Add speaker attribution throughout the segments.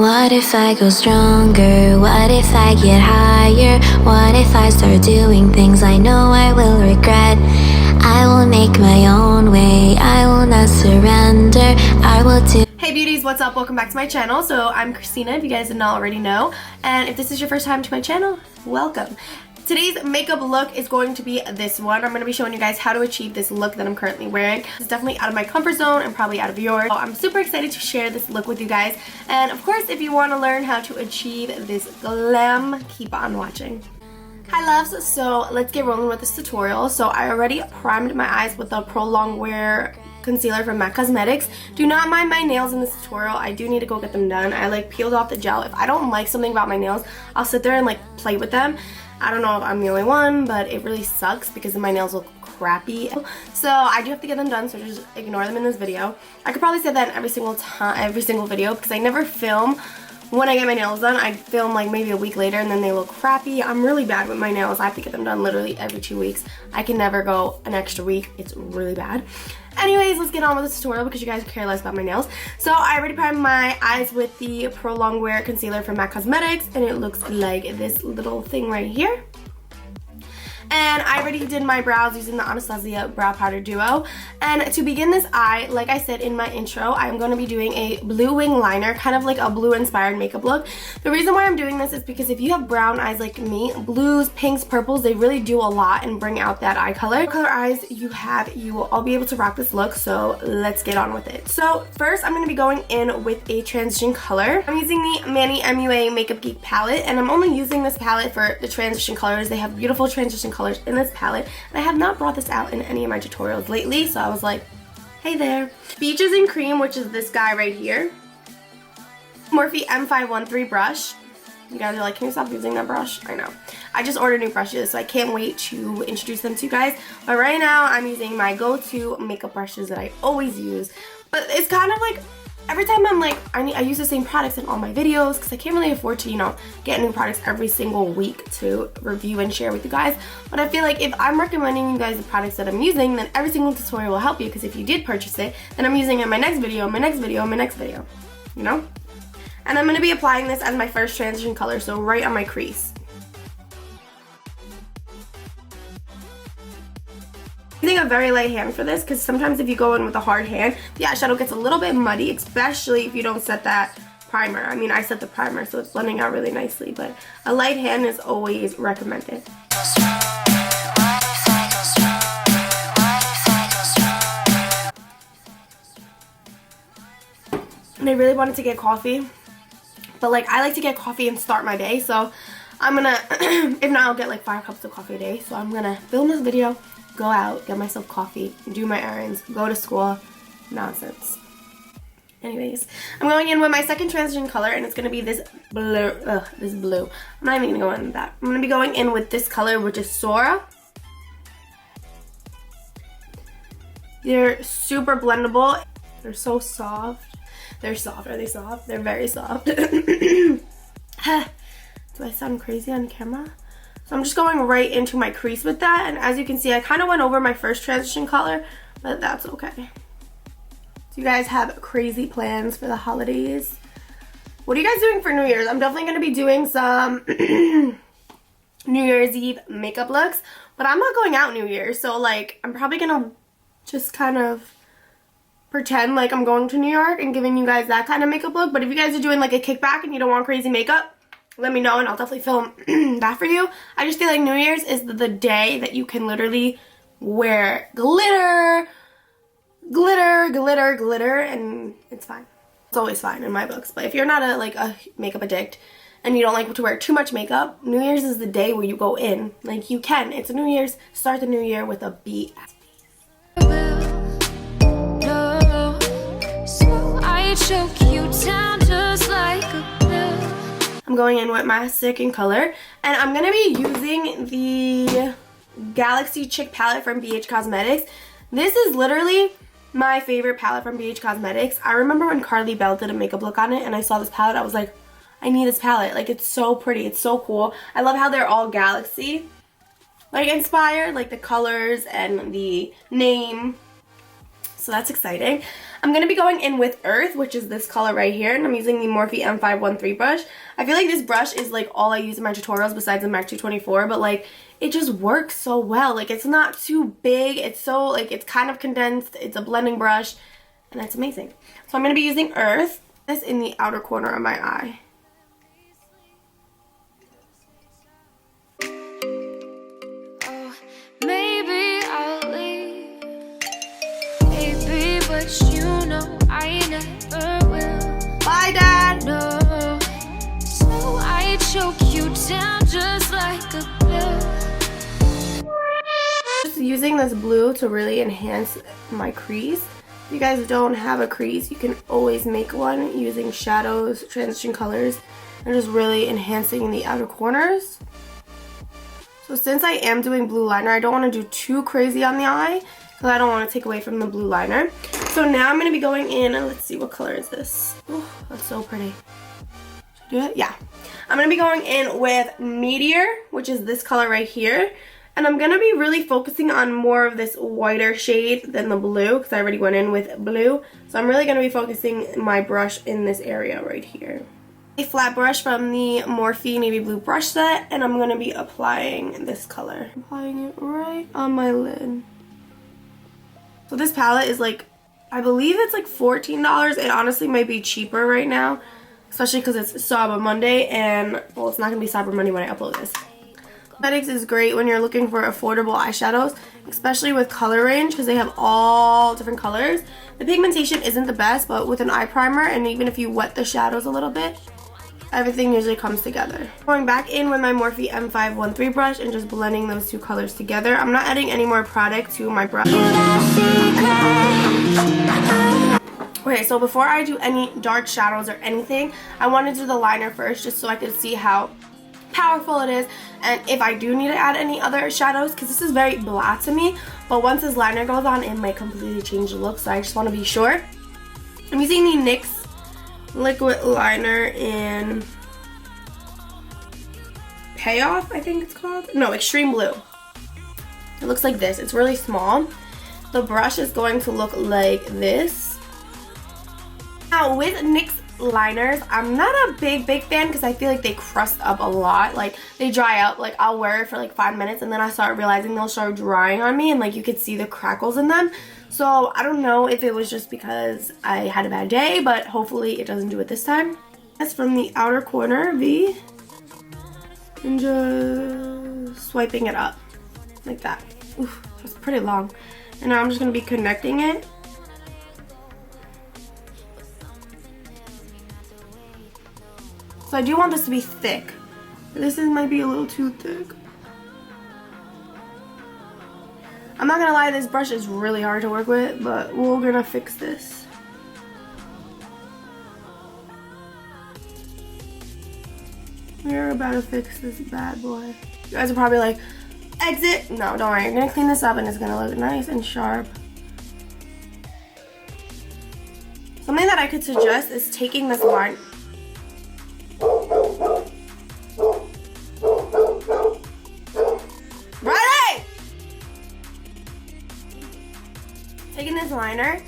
Speaker 1: What if I go stronger? What if I get higher? What if I start doing things I know I will regret? I will make my own way, I will not surrender, I will do.
Speaker 2: Hey beauties, what's up? Welcome back to my channel. So I'm Christina, if you guys did not already know, and if this is your first time to my channel, welcome. Today's makeup look is going to be this one. I'm going to be showing you guys how to achieve this look that I'm currently wearing. It's definitely out of my comfort zone and probably out of yours. So I'm super excited to share this look with you guys. And of course, if you want to learn how to achieve this glam, keep on watching. Hi loves, so let's get rolling with this tutorial. So I already primed my eyes with the Pro Longwear concealer from MAC Cosmetics. Do not mind my nails in this tutorial. I do need to go get them done. I like peeled off the gel. If I don't like something about my nails, I'll sit there and like play with them. I don't know if I'm the only one, but it really sucks because my nails look crappy. So I do have to get them done, so just ignore them in this video. I could probably say that in every single video because I never film when I get my nails done. I film like maybe a week later and then they look crappy. I'm really bad with my nails. I have to get them done literally every 2 weeks. I can never go an extra week. It's really bad. Anyways, let's get on with the tutorial because you guys care less about my nails. So I already primed my eyes with the Pro Longwear concealer from MAC Cosmetics, and it looks like this little thing right here. And I already did my brows using the Anastasia Brow Powder Duo. And to begin this eye, like I said in my intro, I'm going to be doing a blue wing liner, kind of like a blue inspired makeup look. The reason why I'm doing this is because if you have brown eyes like me, blues, pinks, purples, they really do a lot and bring out that eye color. What color eyes you have, you will all be able to rock this look, so let's get on with it. So first, I'm going to be going in with a transition color. I'm using the Manny MUA Makeup Geek palette, and I'm only using this palette for the transition colors. They have beautiful transition colors in this palette, and I have not brought this out in any of my tutorials lately, so I was like, hey there. Beaches and Cream, which is this guy right here. Morphe M513 brush. You guys are like, can you stop using that brush? I know. I just ordered new brushes, so I can't wait to introduce them to you guys. But right now, I'm using my go-to makeup brushes that I always use. But it's kind of like, every time I'm like, I use the same products in all my videos because I can't really afford to, you know, get new products every single week to review and share with you guys. But I feel like if I'm recommending you guys the products that I'm using, then every single tutorial will help you, because if you did purchase it, then I'm using it in my next video, my next video, my next video, you know? And I'm going to be applying this as my first transition color, so right on my crease. Using a very light hand for this, because sometimes if you go in with a hard hand, the eyeshadow gets a little bit muddy, especially if you don't set that primer. I mean, I set the primer, so it's blending out really nicely, but a light hand is always recommended. And I really wanted to get coffee, but like I like to get coffee and start my day, so I'm gonna, if not, I'll get like 5 cups of coffee a day. So I'm gonna film this video, go out, get myself coffee, do my errands, go to school, nonsense. Anyways, I'm going in with my second transition color, and it's gonna be this blue, this blue. I'm not even gonna go in with that. I'm gonna be going in with this color, which is Sora. They're super blendable. They're so soft. They're soft. Are they soft? They're very soft. Do I sound crazy on camera? So I'm just going right into my crease with that, and as you can see, I kind of went over my first transition color, but that's okay. So you guys have crazy plans for the holidays? What are you guys doing for New Year's? I'm definitely going to be doing some New Year's Eve makeup looks, but I'm not going out New Year's, so like I'm probably going to just kind of pretend like I'm going to New York and giving you guys that kind of makeup look. But if you guys are doing like a kickback and you don't want crazy makeup, let me know and I'll definitely film that for you. I just feel like New Year's is the day that you can literally wear glitter, glitter, glitter, glitter, and it's fine. It's always fine in my books. But if you're not a makeup addict and you don't like to wear too much makeup, New Year's is the day where you go in. Like you can. It's a New Year's. Start the new year with a beat.
Speaker 1: Choke you down just like a pill.
Speaker 2: I'm going in with my second color, and I'm going to be using the Galaxy Chick palette from BH Cosmetics. This is literally my favorite palette from BH Cosmetics. I remember when Carly Bell did a makeup look on it and I saw this palette, I was like, I need this palette. Like, it's so pretty. It's so cool. I love how they're all Galaxy like inspired, like the colors and the name. so that's exciting. I'm going to be going in with Earth, which is this color right here, and I'm using the Morphe M513 brush. I feel like this brush is like all I use in my tutorials besides the MAC 224, but like it just works so well. Like it's not too big, it's so like it's kind of condensed, it's a blending brush, and that's amazing. So I'm going to be using Earth, this in the outer corner of my eye.
Speaker 1: You know I never will.
Speaker 2: Bye, Dad.
Speaker 1: No, so I choke you down just like a pill.
Speaker 2: Just using this blue to really enhance my crease. If you guys don't have a crease, you can always make one using shadows, transition colors, and just really enhancing the outer corners. So since I am doing blue liner, I don't want to do too crazy on the eye because I don't want to take away from the blue liner. So now I'm going to be going in, and let's see, what color is this? Oh, that's so pretty. Should I do it? Yeah. I'm going to be going in with Meteor, which is this color right here. And I'm going to be really focusing on more of this whiter shade than the blue because I already went in with blue. So I'm really going to be focusing my brush in this area right here. A flat brush from the Morphe navy blue brush set, and I'm going to be applying this color. Applying it right on my lid. So this palette is like, I believe it's like $14. It honestly might be cheaper right now, especially because it's Cyber Monday, and well, it's not going to be Cyber Monday when I upload this. Cosmetics is great when you're looking for affordable eyeshadows, especially with color range because they have all different colors. The pigmentation isn't the best, but with an eye primer, and even if you wet the shadows a little bit, everything usually comes together. Going back in with my Morphe M513 brush and just blending those two colors together. I'm not adding any more product to my brush. Okay, so before I do any dark shadows or anything, I want to do the liner first just so I can see how powerful it is and if I do need to add any other shadows, because this is very black to me, but once this liner goes on it might completely change the look, so I just want to be sure. I'm using the NYX liquid liner in Payoff, I think it's called. No, Extreme Blue. It looks like this. It's really small. The brush is going to look like this. Now with NYX liners, I'm not a big fan because I feel like they crust up a lot. Like they dry up. Like I'll wear it for like 5 minutes and then I start realizing they'll start drying on me and like you could see the crackles in them. So I don't know if it was just because I had a bad day, but hopefully it doesn't do it this time. That's from the outer corner V and just swiping it up like that. Oof, that's pretty long. And now I'm just going to be connecting it. So I do want this to be thick. This might be a little too thick. I'm not gonna lie, this brush is really hard to work with, but we're gonna fix this. We're about to fix this bad boy. You guys are probably like, exit! No, don't worry, you're gonna clean this up and it's gonna look nice and sharp. Something that I could suggest is taking this line. Taking this liner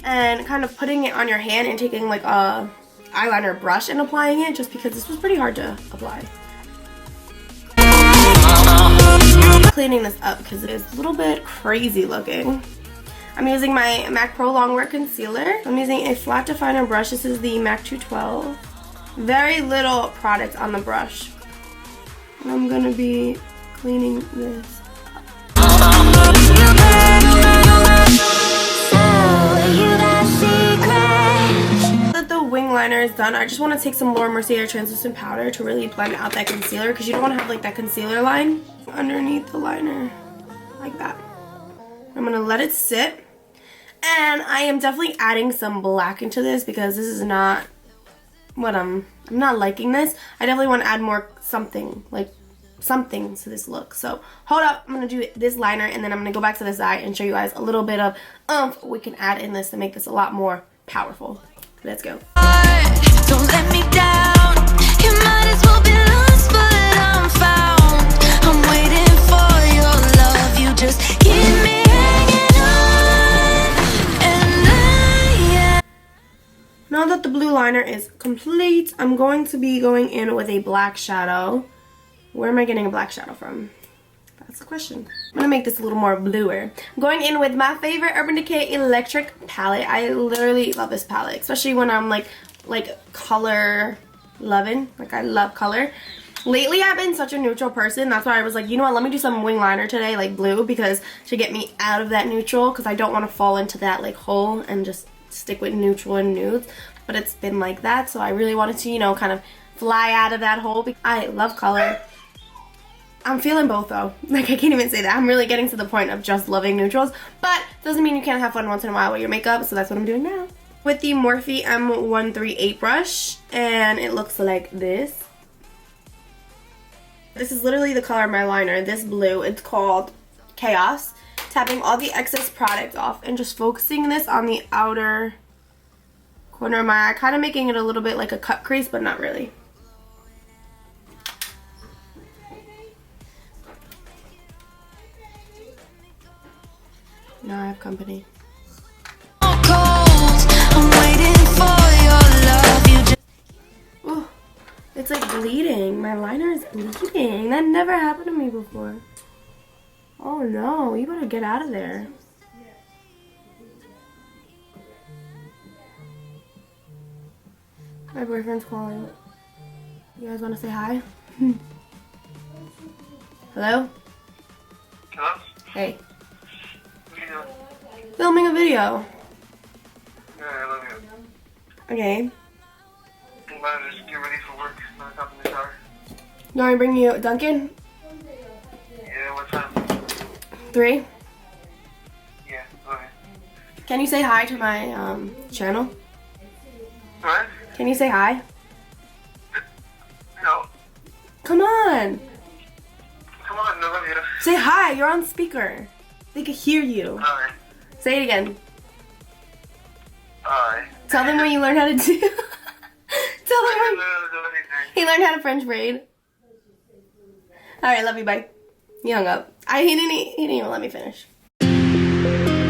Speaker 2: and kind of putting it on your hand and taking like a eyeliner brush and applying it, just because this was pretty hard to apply. Cleaning this up because it is a little bit crazy looking. I'm using my MAC Pro Longwear Concealer. I'm using a flat definer brush. This is the MAC 212. Very little product on the brush. And I'm going to be cleaning this up. That the wing liner is done, I just want to take some Laura Mercier translucent powder to really blend out that concealer, because you don't want to have like that concealer line underneath the liner like that. I'm going to let it sit, and I am definitely adding some black into this because this is not what I'm not liking this. I definitely want to add more something to this look. So hold up, I'm going to do this liner and then I'm going to go back to this eye and show you guys a little bit of oomph we can add in this to make this a lot more powerful. Let's go.
Speaker 1: Don't let me down. You might as well be lost, but I'm found. I'm waiting for your love. You just keep me hanging on, and
Speaker 2: liner is complete. I'm going to be going in with a black shadow. Where am I getting a black shadow from? That's the question. I'm gonna make this a little more bluer. I'm going in with my favorite Urban Decay Electric palette. I literally love this palette, especially when I'm like color loving. Like, I love color. Lately, I've been such a neutral person. That's why I was like, you know what, let me do some wing liner today, like blue, because to get me out of that neutral, because I don't want to fall into that like hole and just stick with neutral and nudes. But it's been like that, so I really wanted to, you know, kind of fly out of that hole. I love color. I'm feeling both though. Like, I can't even say that. I'm really getting to the point of just loving neutrals, but doesn't mean you can't have fun once in a while with your makeup, so that's what I'm doing now. With the Morphe M138 brush, and it looks like this. This is literally the color of my liner, this blue. It's called Chaos. Tapping all the excess product off and just focusing this on the outer corner of my eye, kind of making it a little bit like a cut crease, but not really. Now I have company. Ooh, it's like bleeding. My liner is bleeding. That never happened to me before. Oh no, you better get out of there. My boyfriend's calling. You guys want to say hi? Hello?
Speaker 3: Hello?
Speaker 2: Hey.
Speaker 3: What are you doing?
Speaker 2: Filming a video.
Speaker 3: Yeah, I love you.
Speaker 2: Okay.
Speaker 3: I'm about to just get ready for work. I'm gonna hop in the shower.
Speaker 2: You want me to bring you Dunkin'?
Speaker 3: Yeah, what time?
Speaker 2: 3?
Speaker 3: Yeah, go ahead.
Speaker 2: Can you say hi to my channel?
Speaker 3: What?
Speaker 2: Can you say hi?
Speaker 3: No.
Speaker 2: Come on.
Speaker 3: Come on, I love you.
Speaker 2: Say hi. You're on speaker. They can hear you.
Speaker 3: Alright.
Speaker 2: Say it again.
Speaker 3: Alright.
Speaker 2: Tell them what you learned how to do. Tell them
Speaker 3: I
Speaker 2: what
Speaker 3: don't do anything.
Speaker 2: he learned how to French braid. Alright, love you, bye. He hung up. He didn't even let me finish.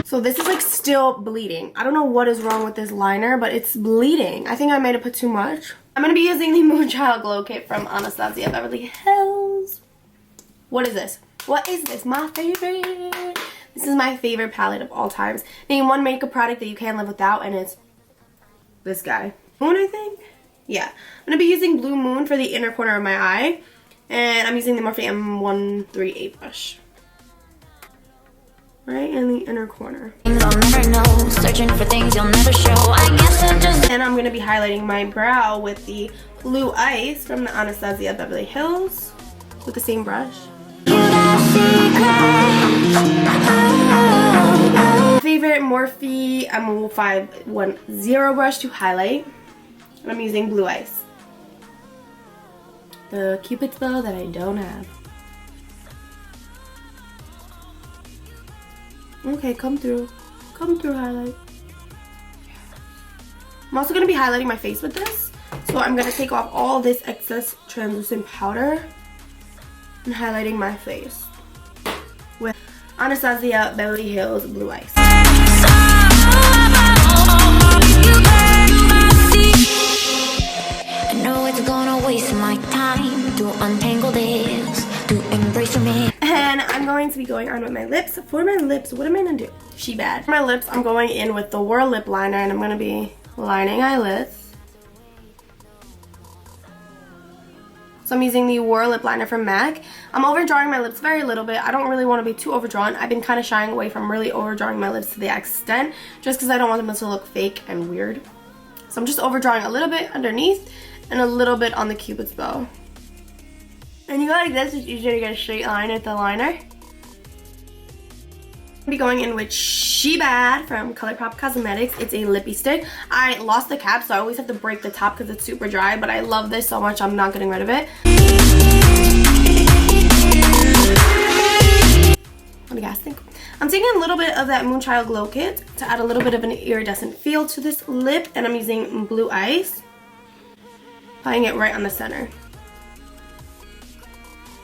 Speaker 2: So this is like still bleeding. I don't know what is wrong with this liner, but it's bleeding. I think I might have put too much. I'm going to be using the Moonchild Glow Kit from Anastasia Beverly Hills. What is this? What is this? My favorite. This is my favorite palette of all times. Name one makeup product that you can't live without, and it's this guy. Moon, I think? Yeah. I'm going to be using Blue Moon for the inner corner of my eye. And I'm using the Morphe M138 brush. Right in the inner corner.
Speaker 1: Things I'll never know, searching for things you'll never show. I guess I'm just.
Speaker 2: And I'm going to be highlighting my brow with the Blue Ice from the Anastasia Beverly Hills with the same brush. Favorite Morphe M510 brush to highlight. And I'm using Blue Ice. The Cupid's bow that I don't have. Okay, come through. Come through, highlight. I'm also going to be highlighting my face with this. So I'm going to take off all this excess translucent powder and highlighting my face with Anastasia Beverly Hills Blue Ice.
Speaker 1: I know it's gonna waste my time to untangle this, to embrace me.
Speaker 2: And I'm going to be going on with my lips. For my lips, what am I going to do? She bad. For my lips, I'm going in with the Whirl lip liner, and I'm going to be lining eyelids. So I'm using the Whirl lip liner from MAC. I'm overdrawing my lips very little bit. I don't really want to be too overdrawn. I've been kind of shying away from really overdrawing my lips to the extent, just because I don't want them to look fake and weird. So I'm just overdrawing a little bit underneath and a little bit on the Cupid's bow. And you go like this, it's easier to get a straight line at the liner. I'll be going in with She Bad from ColourPop Cosmetics. It's a lippy stick. I lost the cap, so I always have to break the top because it's super dry, but I love this so much I'm not getting rid of it. What do you guys think? I'm taking a little bit of that Moonchild Glow Kit to add a little bit of an iridescent feel to this lip, and I'm using Blue Ice, applying it right on the center.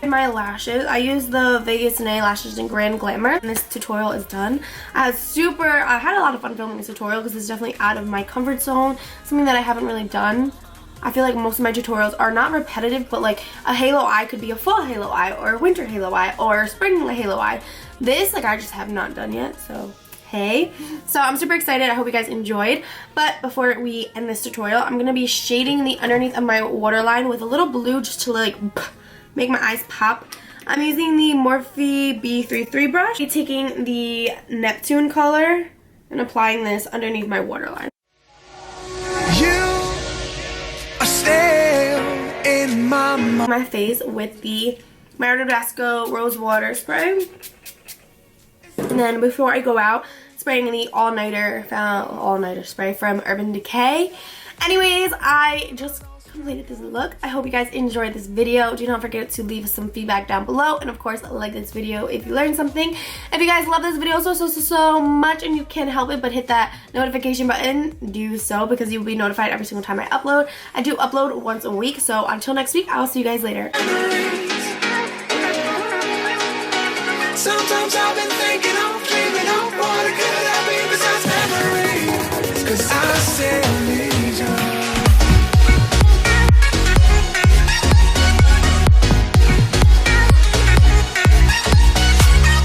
Speaker 2: My lashes, I use the Vegas Nail Lashes in Grand Glamour, and this tutorial is done. I had a lot of fun filming this tutorial because it's definitely out of my comfort zone, something that I haven't really done. I feel like most of my tutorials are not repetitive, but like a halo eye could be a fall halo eye or a winter halo eye or a spring halo eye. This, like, I just have not done yet, so hey. So I'm super excited. I hope you guys enjoyed. But before we end this tutorial, I'm going to be shading the underneath of my waterline with a little blue just to like make my eyes pop. I'm using the Morphe B33 brush. I'm taking the Neptune color and applying this underneath my waterline. In my face with the badescu rose water spray, and then before I go out, spraying the all-nighter spray from Urban Decay. Anyways, I just completed this look. I hope you guys enjoyed this video. Do not forget to leave some feedback down below, and of course like this video if you learned something. If you guys love this video so much and you can't help it but hit that notification button, do so, because you'll be notified every single time I upload. I do upload once a week, so until next week, I'll see you guys later. Sometimes